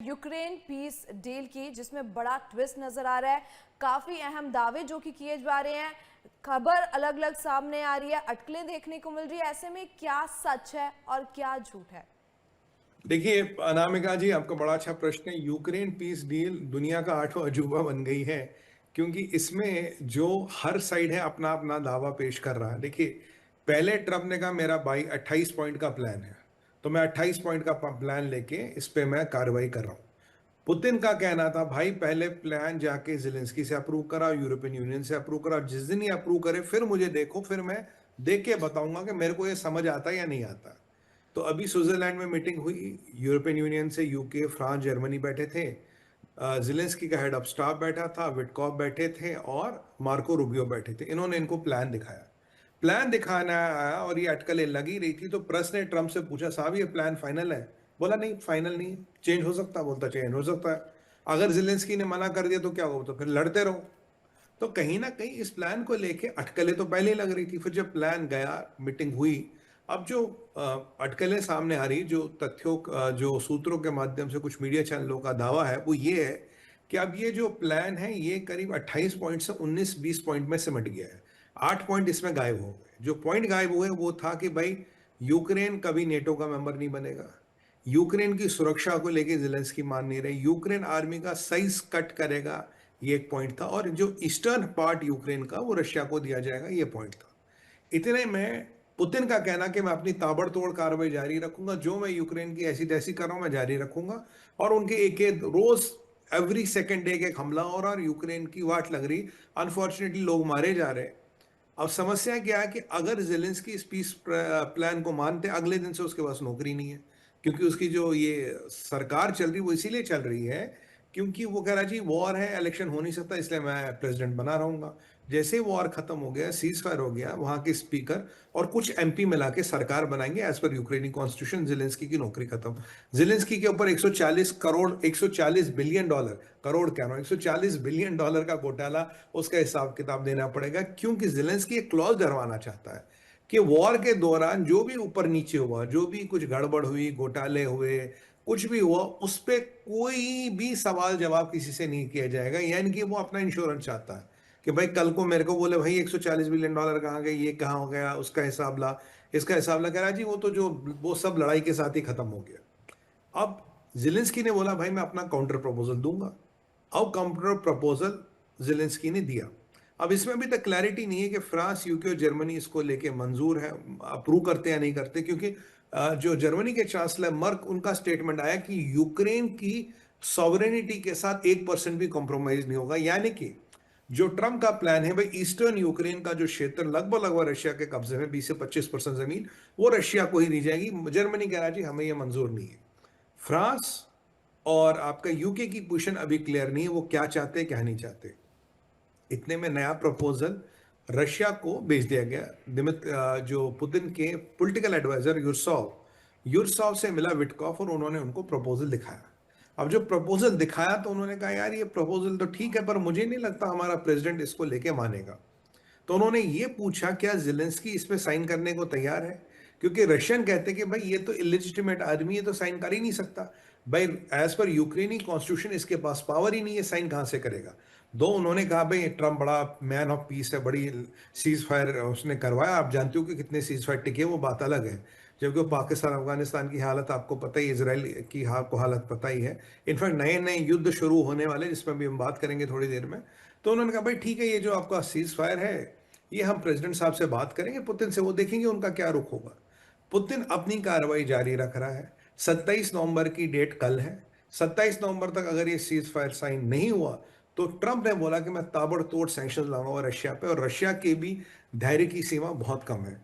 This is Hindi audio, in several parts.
यूक्रेन पीस डील की, जिसमें बड़ा ट्विस्ट नजर आ रहा है। काफी अहम दावे जो कि किए जा रहे हैं, खबर अलग अलग सामने आ रही है, अटकलें देखने को मिल रही है। ऐसे में क्या सच है और क्या झूठ है? देखिए अनामिका जी, आपका बड़ा अच्छा प्रश्न है। यूक्रेन पीस डील दुनिया का आठवां अजूबा बन गई है, क्योंकि इसमें जो हर साइड है अपना अपना दावा पेश कर रहा है। देखिए, पहले ट्रम्प ने कहा मेरा भाई 28 पॉइंट का प्लान है, तो मैं 28 पॉइंट का प्लान लेके इस पे मैं कार्रवाई कर रहा हूँ। पुतिन का कहना था भाई पहले प्लान जाके जेलेंस्की से अप्रूव करा, यूरोपियन यूनियन से अप्रूव करा, जिस दिन ये अप्रूव करे फिर मुझे देखो, फिर मैं देख के बताऊंगा कि मेरे को ये समझ आता है या नहीं आता। तो अभी स्विट्जरलैंड में मीटिंग हुई, यूरोपियन यूनियन से यूके, फ्रांस, जर्मनी बैठे थे। जिलेंस्की का हेड ऑफ स्टाफ बैठा था, विटकॉफ बैठे थे और मार्को रूबियो बैठे थे। इन्होंने इनको प्लान दिखाया। प्लान दिखाना आया और ये अटकलें लगी रही थी, तो प्रेस ने ट्रम्प से पूछा साहब ये प्लान फाइनल है? बोला नहीं, फाइनल नहीं, चेंज हो सकता है। बोलता चेंज हो सकता है, अगर जिलेंस्की ने मना कर दिया तो क्या हो, तो फिर लड़ते रहो। तो कहीं ना कहीं इस प्लान को लेके अटकलें तो पहले ही लग रही थी। फिर जब प्लान गया, मीटिंग हुई, अब जो अटकलें सामने आ रही, जो तथ्यों जो सूत्रों के माध्यम से कुछ मीडिया चैनलों का दावा है, वो ये है कि अब ये जो प्लान है ये करीब 28 पॉइंट से 19-20 पॉइंट में सिमट गया है। 8 पॉइंट इसमें गायब हो गए। जो पॉइंट गायब हुए वो था कि भाई यूक्रेन कभी नेटो का मेंबर नहीं बनेगा, यूक्रेन की सुरक्षा को लेके जेलेंस्की मान नहीं रहे, यूक्रेन आर्मी का साइज कट करेगा, ये एक पॉइंट था, और जो ईस्टर्न पार्ट यूक्रेन का वो रशिया को दिया जाएगा, ये पॉइंट था। इतने में पुतिन का कहना कि मैं अपनी ताबड़तोड़ कार्रवाई जारी रखूंगा, जो मैं यूक्रेन की ऐसी तैसी कर रहा हूं मैं जारी रखूंगा, और उनके एक एक रोज एवरी सेकेंड एक एक हमला हो रहा और यूक्रेन की वाट लग रही। अनफॉर्चुनेटली लोग मारे जा रहे। अब समस्या क्या है कि अगर जेलेंस्की इस पीस प्लान को मानते, अगले दिन से उसके पास नौकरी नहीं है, क्योंकि उसकी जो ये सरकार चल रही वो इसीलिए चल रही है क्योंकि वो कह रहा जी वॉर है, इलेक्शन हो नहीं सकता, इसलिए मैं प्रेसिडेंट बना रहूंगा। जैसे ही वॉर खत्म हो गया, सीज फायर हो गया, वहां के स्पीकर और कुछ एमपी मिला के सरकार बनाएंगे एज पर यूक्रेनी कॉन्स्टिट्यूशन। जेलेंस्की की नौकरी खत्म। जेलेंस्की के ऊपर 140 करोड़, 140 बिलियन डॉलर, करोड़ कह रहा हूं, 140 बिलियन डॉलर का घोटाला, उसका हिसाब किताब देना पड़ेगा, क्योंकि जेलेंस्की एक क्लॉज डरवाना चाहता है कि वॉर के दौरान जो भी ऊपर नीचे हुआ, जो भी कुछ गड़बड़ हुई, घोटाले हुए, कुछ भी हुआ, उस पर कोई भी सवाल जवाब किसी से नहीं किया जाएगा। यानी कि वो अपना इंश्योरेंस चाहता है कि भाई कल को मेरे को बोले भाई 140 बिलियन डॉलर कहाँ गए, ये कहाँ हो गया, उसका हिसाब ला, इसका हिसाब ला। कह रहा जी वो तो जो वो सब लड़ाई के साथ ही खत्म हो गया। अब जिलेंस्की ने बोला भाई मैं अपना काउंटर प्रपोजल दूंगा। अब काउंटर प्रपोजल जिलेंस्की ने दिया। अब इसमें भी तक क्लैरिटी नहीं है कि फ्रांस, यूके और जर्मनी इसको लेके मंजूर है, अप्रूव करते या नहीं करते, क्योंकि जो जर्मनी के चांसलर मर्क, उनका स्टेटमेंट आया कि यूक्रेन की सॉवरेनिटी के साथ 1% भी कॉम्प्रोमाइज नहीं होगा। यानी कि जो ट्रम्प का प्लान है भाई, ईस्टर्न यूक्रेन का जो क्षेत्र लगभग लगभग रशिया के कब्जे में, 20 से 25% जमीन वो रशिया को ही दी जाएगी। जर्मनी कह रहा जी हमें ये मंजूर नहीं है। फ्रांस और आपका यूके की पोजीशन अभी क्लियर नहीं है, वो क्या चाहते हैं क्या नहीं चाहते। इतने में नया प्रपोजल रशिया को भेज दिया गया। जो पुतिन के पॉलिटिकल एडवाइजर यूरसॉव, यूरसॉव से मिला विटकॉफ और उन्होंने उनको प्रपोजल दिखाया। अब जो प्रपोजल दिखाया तो उन्होंने कहा यार ये प्रपोजल तो ठीक है, पर मुझे नहीं लगता हमारा प्रेसिडेंट इसको लेके मानेगा। तो उन्होंने ये पूछा क्या जेलेंस्की इस पे साइन करने को तैयार है, क्योंकि रशियन कहते कि भाई ये तो इलिजिटिमेट आदमी है, तो साइन कर ही नहीं सकता। भाई एज पर यूक्रेनी कॉन्स्टिट्यूशन इसके पास पावर ही नहीं है, साइन कहां से करेगा। दो उन्होंने कहा भाई ट्रम्प बड़ा मैन ऑफ पीस है, बड़ी सीज फायर उसने करवाया, आप जानते हो कि कितने सीज फायर टिके, वो बात अलग है। जबकि पाकिस्तान अफगानिस्तान की हालत आपको पता ही, इसराइल की आपको हालत पता ही है। इनफैक्ट नए नए युद्ध शुरू होने वाले, जिसमें भी हम बात करेंगे थोड़ी देर में। तो उन्होंने कहा भाई ठीक है, ये जो आपका सीज फायर है ये हम प्रेसिडेंट साहब से बात करेंगे, पुतिन से, वो देखेंगे उनका क्या रुख होगा। पुतिन अपनी कार्रवाई जारी रख रहा है। 27 नवंबर की डेट कल है। 27 नवंबर तक अगर ये सीज फायर साइन नहीं हुआ तो ट्रंप ने बोला कि मैं ताबड़तोड़ सैंक्शन लगाऊंगा रशिया पे, और रशिया की भी धैर्य की सीमा बहुत कम है।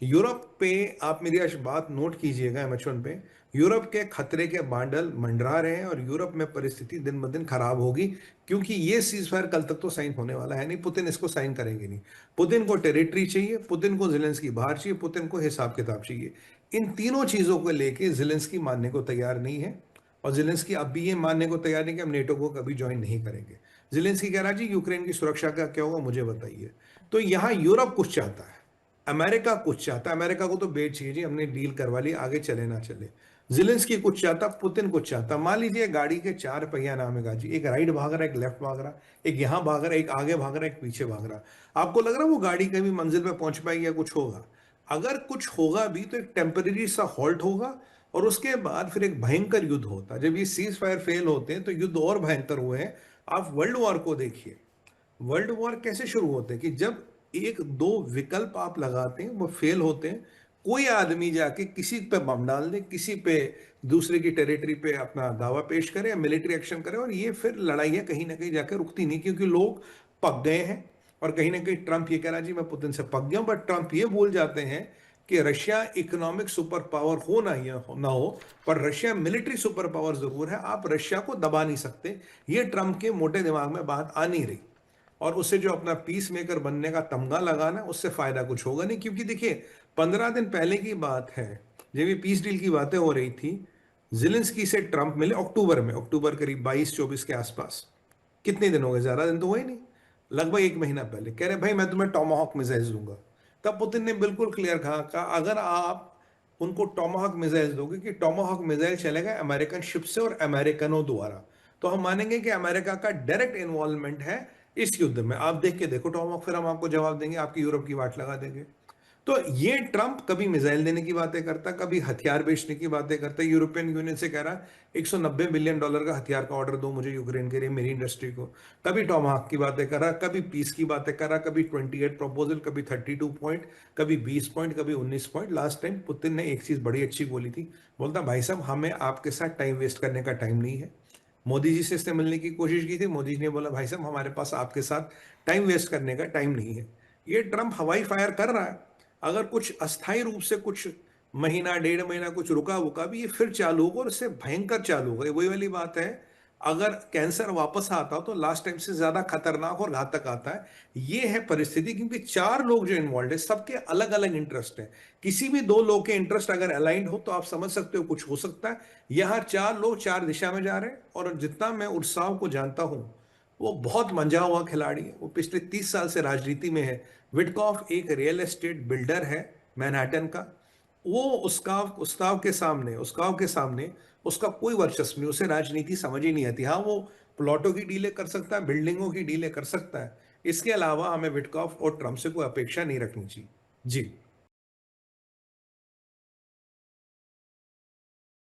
यूरोप पे, आप मेरी आज बात नोट कीजिएगा एम1 पे, यूरोप के खतरे के बांडल मंडरा रहे हैं और यूरोप में परिस्थिति दिन ब दिन खराब होगी, क्योंकि ये सीज फायर कल तक तो साइन होने वाला है नहीं, पुतिन इसको साइन करेंगे नहीं। पुतिन को टेरिटरी चाहिए, पुतिन को जेलेंस्की बाहर चाहिए, पुतिन को हिसाब किताब चाहिए। इन तीनों चीजों को लेके जेलेंस्की मानने को तैयार नहीं है, और जेलेंस्की अब भी ये मानने को तैयार नहीं कि हम नेटो को कभी ज्वाइन नहीं करेंगे। जेलेंस्की कह रहा जी यूक्रेन की सुरक्षा का क्या होगा मुझे बताइए। तो यहां यूरोप कुछ चाहता है, अमेरिका कुछ चाहता है। अमेरिका को तो बेच चाहिए जी, हमने डील करवा ली, आगे चले ना चले। जिलेंस्की कुछ चाहता, पुतिन कुछ चाहता। मान लीजिए गाड़ी के चार पहिया अनामिका जी, एक राइट भाग रहा है, एक लेफ्ट भाग रहा, एक यहाँ भाग रहा है, एक आगे भाग रहा है, एक पीछे भाग रहा। आपको लग रहा है वो गाड़ी कभी मंजिल पे पहुंच पाएगी या कुछ होगा? अगर कुछ होगा भी तो एक टेम्परेरी सा हॉल्ट होगा और उसके बाद फिर एक भयंकर युद्ध होता। जब ये सीज फायर फेल होते हैं तो युद्ध और भयंकर हुए हैं। आप वर्ल्ड वॉर को देखिए। वर्ल्ड वॉर कैसे शुरू होते हैं कि जब एक दो विकल्प आप लगाते हैं वो फेल होते हैं। कोई आदमी जाके किसी पे बम डाल दे, किसी पे दूसरे की टेरिटरी पे अपना दावा पेश करे या मिलिट्री एक्शन करे, और ये फिर लड़ाइयां कहीं ना कहीं जाकर रुकती नहीं, क्योंकि लोग पक गए हैं। और कहीं ना कहीं ट्रंप ये कह रहा जी मैं पुतिन से पक गया हूं, बट ट्रंप ये भूल जाते हैं कि रशिया इकोनॉमिक सुपर पावर हो ना हो, पर रशिया मिलिट्री सुपर पावर जरूर है। आप रशिया को दबा नहीं सकते। ये ट्रंप के मोटे दिमाग में बात आ नहीं रही। और उसे जो अपना पीस मेकर बनने का तमगा लगाना, उससे फायदा कुछ होगा नहीं। क्योंकि देखिए 15 दिन पहले की बात है जब ये पीस डील की बातें हो रही थी, जिलेंस्की से ट्रंप मिले अक्टूबर में, अक्टूबर करीब 22-24 के आसपास। कितने दिन हो गए? ज्यादा दिन तो हुए नहीं, लगभग एक महीना पहले कह रहे भाई मैं तुम्हें टॉमाहॉक मिसाइल दूंगा। तब पुतिन ने बिल्कुल क्लियर कहा अगर आप उनको टॉमाहॉक मिसाइल दोगे, कि टॉमाहॉक मिसाइल चलेगा अमेरिकन शिप से और अमेरिकनों द्वारा, तो हम मानेंगे कि अमेरिका का डायरेक्ट इन्वॉल्वमेंट है इस युद्ध में। आप देख के देखो टॉमाहॉक, फिर हम आपको जवाब देंगे, आपकी यूरोप की वाट लगा देंगे। तो ये ट्रंप कभी मिसाइल देने की बातें करता, कभी हथियार बेचने की बातें करता। यूरोपियन यूनियन से कह रहा $190 बिलियन का हथियार का ऑर्डर दो मुझे यूक्रेन के लिए, मेरी इंडस्ट्री को। कभी टॉमाहॉक की बातें कर रहा, कभी पीस की बातें कर रहा, कभी 28 प्रपोजल, कभी 32 पॉइंट, कभी 20 पॉइंट, कभी 19 पॉइंट। लास्ट टाइम पुतिन ने एक चीज बड़ी अच्छी बोली थी, बोलता भाई साहब हमें आपके साथ टाइम वेस्ट करने का टाइम नहीं है। मोदी जी से इसने मिलने की कोशिश की थी, मोदी जी ने बोला भाई साहब हमारे पास आपके साथ टाइम वेस्ट करने का टाइम नहीं है। ये ट्रंप हवाई फायर कर रहा है। अगर कुछ अस्थायी रूप से कुछ महीना डेढ़ महीना कुछ रुका वुका भी, ये फिर चालू होगा और इससे भयंकर चालू होगा। वही वाली बात है, अगर कैंसर वापस आता हो तो लास्ट टाइम से ज्यादा खतरनाक और घातक आता है। ये है परिस्थिति, क्योंकि चार लोग जो इन्वॉल्व है सबके अलग अलग इंटरेस्ट है। किसी भी दो लोग के इंटरेस्ट अगर अलाइंड हो तो आप समझ सकते हो कुछ हो सकता है। यहां चार लोग चार दिशा में जा रहे हैं। और जितना मैं उत्साह को जानता हूं, वो बहुत मंझा हुआ खिलाड़ी है। वो पिछले 30 साल से राजनीति में है। विटकॉफ एक रियल एस्टेट बिल्डर है मैनहट्टन का। वो उसका के सामने उसका कोई वर्चस्व नहीं, उसे राजनीति समझ ही नहीं आती। हाँ वो प्लॉटों की डीलें कर सकता है, बिल्डिंगों की डीलें कर सकता है। इसके अलावा हमें विटकॉफ और ट्रंप से कोई अपेक्षा नहीं रखनी चाहिए। जी।